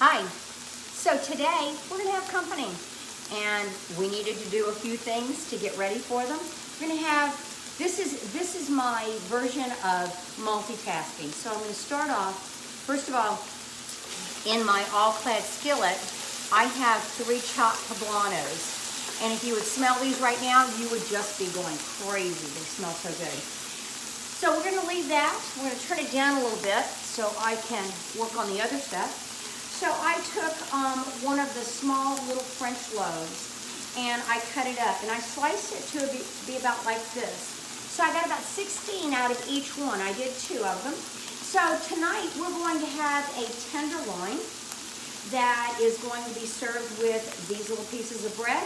Hi. So today we're going to have company and we needed to do a few things to get ready for them. We're going to have, this is my version of multitasking. So I'm going to start off, first of all, in my all-clad skillet, I have 3 chopped poblanos. And if you would smell these right now, you would just be going crazy. They smell so good. So we're going to leave that. We're going to turn it down a little bit so I can work on the other stuff. So I took one of the small little French loaves and I cut it up and I sliced it to be about like this. So I got about 16 out of each one. I did 2 of them. So tonight we're going to have a tenderloin that is going to be served with these little pieces of bread,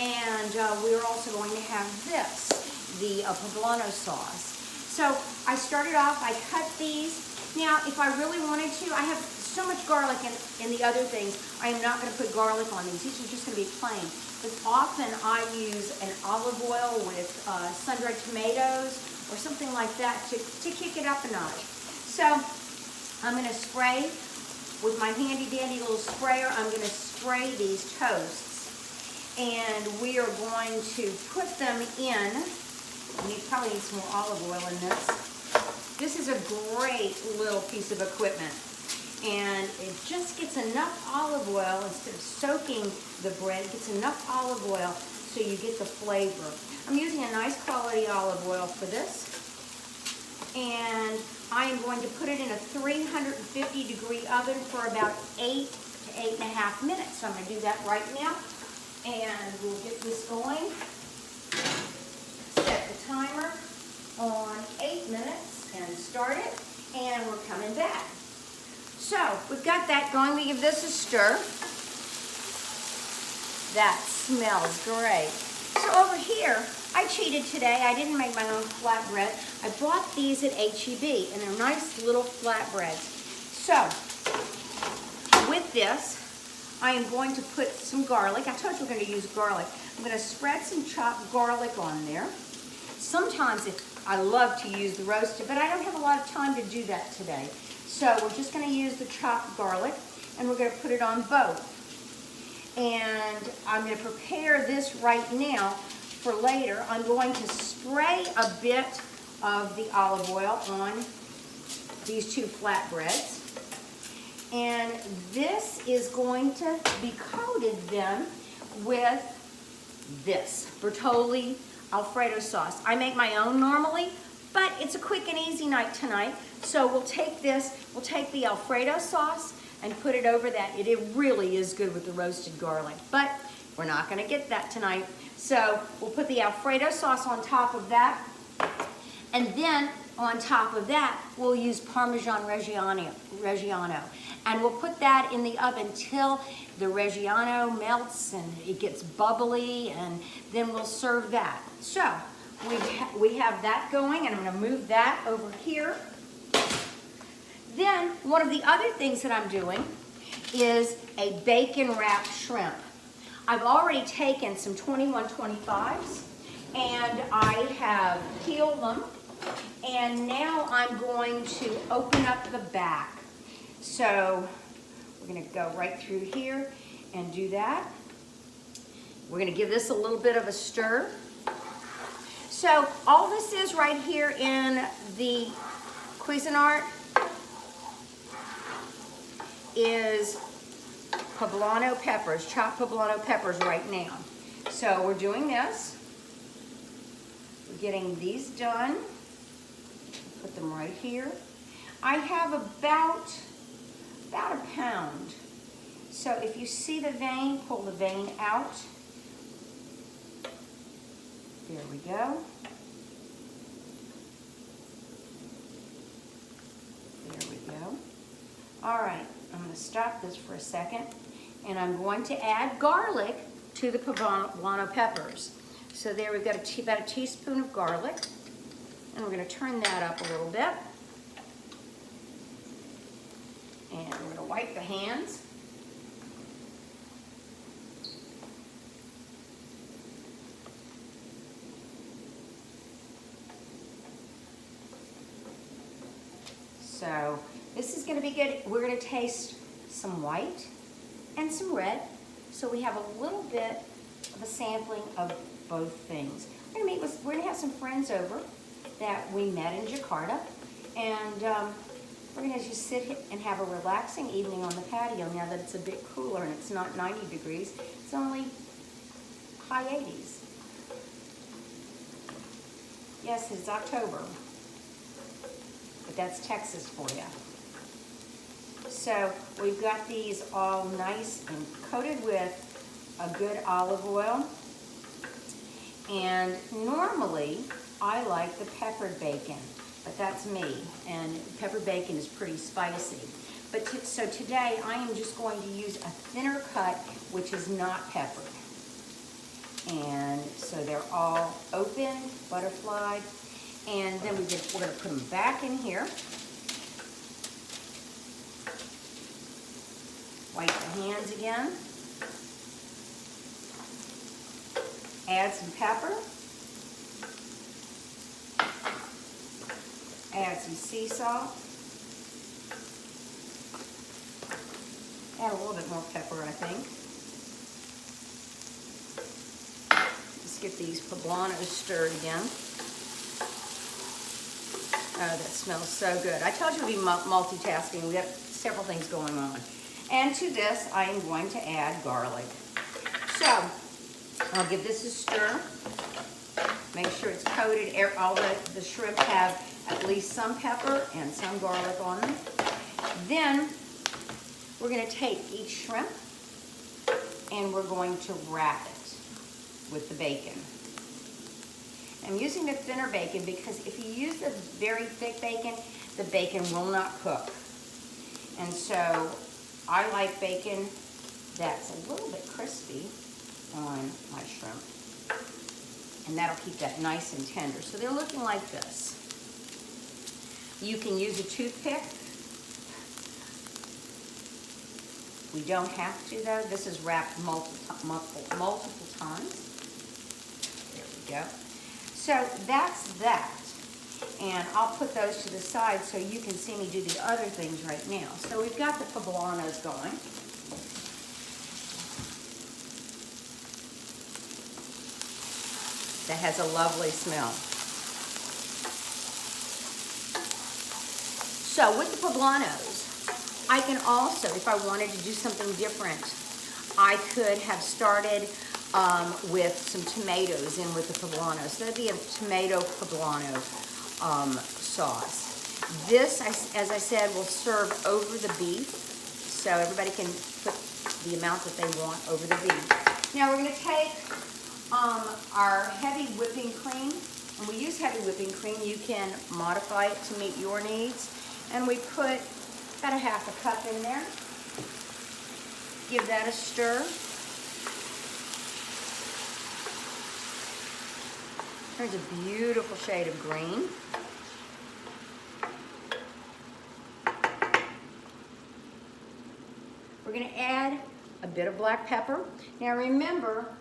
and we're also going to have this, the poblano sauce. So I started off, I cut these. Now, if I really wanted to, I have so much garlic in the other things, I am not going to put garlic on these. These are just going to be plain. But often I use an olive oil with sun-dried tomatoes or something like that to kick it up a notch. So I'm going to spray with my handy-dandy little sprayer. I'm going to spray these toasts. And we are going to put them in. You probably need some more olive oil in this. This is a great little piece of equipment. And it just gets enough olive oil, instead of soaking the bread, it gets enough olive oil so you get the flavor. I'm using a nice quality olive oil for this. And I am going to put it in a 350-degree oven for about 8 to 8.5 minutes. So I'm going to do that right now. And we'll get this going. Set the timer on 8 minutes and start it. And we're coming back. So we've got that going. We give this a stir. That smells great. So over here, I cheated today. I didn't make my own flatbread. I bought these at H-E-B, and they're nice little flatbreads. So with this, I am going to put some garlic. I told you we're going to use garlic. I'm going to spread some chopped garlic on there. Sometimes I love to use the roasted, but I don't have a lot of time to do that today. So we're just going to use the chopped garlic, and we're going to put it on both. And I'm going to prepare this right now for later. I'm going to spray a bit of the olive oil on these 2 flatbreads. And this is going to be coated then with this Bertolli Alfredo sauce. I make my own normally, but it's a quick and easy night tonight. So we'll take this, we'll take the Alfredo sauce and put it over that. It really is good with the roasted garlic, but we're not gonna get that tonight. So we'll put the Alfredo sauce on top of that. And then on top of that, we'll use Parmesan Reggiano. And we'll put that in the oven till the Reggiano melts and it gets bubbly, and then we'll serve that. So we have that going, and I'm gonna move that over here. Then one of the other things that I'm doing is a bacon wrapped shrimp. I've already taken some 2125s and I have peeled them, and now I'm going to open up the back. So we're gonna go right through here and do that. We're gonna give this a little bit of a stir. So all this is right here in the Cuisinart is poblano peppers, chopped poblano peppers right now. So we're doing this. We're getting these done. Put them right here. I have about a pound. So if you see the vein, pull the vein out. There we go. There we go. All right, I'm going to stop this for a second, and I'm going to add garlic to the poblano peppers. So there we've got about a teaspoon of garlic, and we're going to turn that up a little bit. And we're going to wipe the hands. So this is going to be good. We're going to taste some white and some red. So we have a little bit of a sampling of both things. We're gonna have some friends over that we met in Jakarta, and we're gonna just sit and have a relaxing evening on the patio now that it's a bit cooler and it's not 90 degrees. It's only high 80s. Yes, it's October, but that's Texas for you. So we've got these all nice and coated with a good olive oil. And normally I like the peppered bacon, but that's me. And peppered bacon is pretty spicy. But so today I am just going to use a thinner cut, which is not peppered. And so they're all open, butterflied. And then we're gonna put them back in here. Wipe the hands again. Add some pepper. Add some sea salt. Add a little bit more pepper, I think. Let's get these poblanos stirred again. Oh, that smells so good. I told you we'd be multitasking. We have several things going on. And to this, I am going to add garlic. So, I'll give this a stir. Make sure it's coated. All the shrimp have at least some pepper and some garlic on them. Then, we're going to take each shrimp and we're going to wrap it with the bacon. I'm using the thinner bacon because if you use the very thick bacon, the bacon will not cook. And so I like bacon that's a little bit crispy on my shrimp. And that'll keep that nice and tender. So they're looking like this. You can use a toothpick. We don't have to though. This is wrapped multiple times. There we go. So that's that. And I'll put those to the side so you can see me do the other things right now. So we've got the poblanos going. That has a lovely smell. So with the poblanos, I can also, if I wanted to do something different, I could have started with some tomatoes in with the poblano. So that'd be a tomato poblano sauce. This, as I said, will serve over the beef, so everybody can put the amount that they want over the beef. Now we're going to take our heavy whipping cream, and we use heavy whipping cream. You can modify it to meet your needs, and we put about a half a cup in there. Give that a stir. There's a beautiful shade of green. We're going to add a bit of black pepper. Now remember,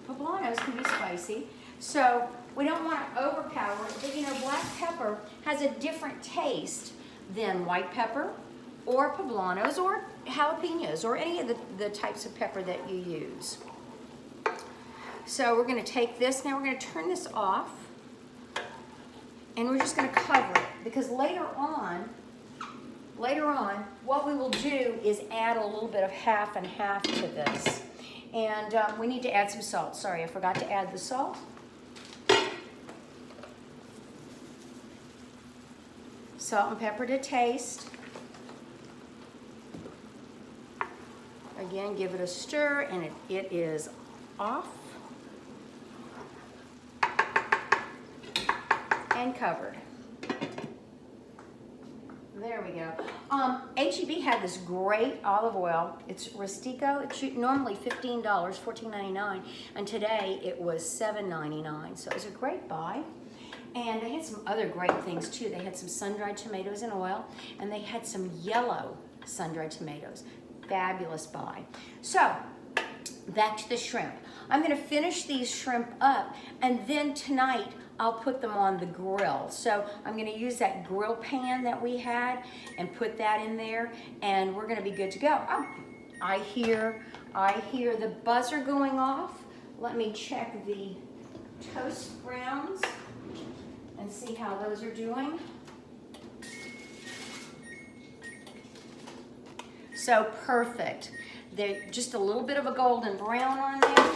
poblanos can be spicy, so we don't want to overpower it. But you know, black pepper has a different taste than white pepper or poblanos or jalapenos or any of the types of pepper that you use. So we're going to take this, now we're going to turn this off, and we're just going to cover it, because later on, what we will do is add a little bit of half and half to this. And we need to add some salt. Sorry, I forgot to add the salt. Salt and pepper to taste. Again, give it a stir, and it is off. And covered. There we go. H-E-B had this great olive oil. It's Rustico. It's normally $15, $14.99, and today it was $7.99. So it was a great buy. And they had some other great things too. They had some sun-dried tomatoes in oil, and they had some yellow sun-dried tomatoes. Fabulous buy. So back to the shrimp. I'm going to finish these shrimp up, and then tonight I'll put them on the grill. So I'm gonna use that grill pan that we had and put that in there, and we're gonna be good to go. Oh, I hear the buzzer going off. Let me check the toast browns and see how those are doing. So perfect. They're just a little bit of a golden brown on there.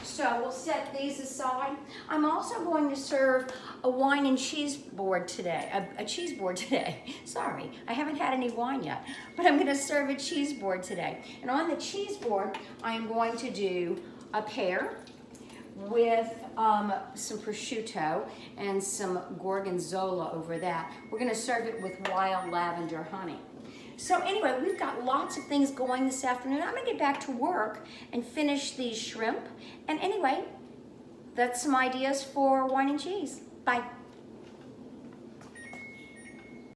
So we'll set these aside. I'm also going to serve a wine and cheese board today, a cheese board today. Sorry, I haven't had any wine yet, but I'm gonna serve a cheese board today. And on the cheese board, I'm going to do a pear with some prosciutto and some gorgonzola over that. We're gonna serve it with wild lavender honey. So anyway, we've got lots of things going this afternoon. I'm gonna get back to work and finish these shrimp. And anyway, that's some ideas for wine and cheese. Bye.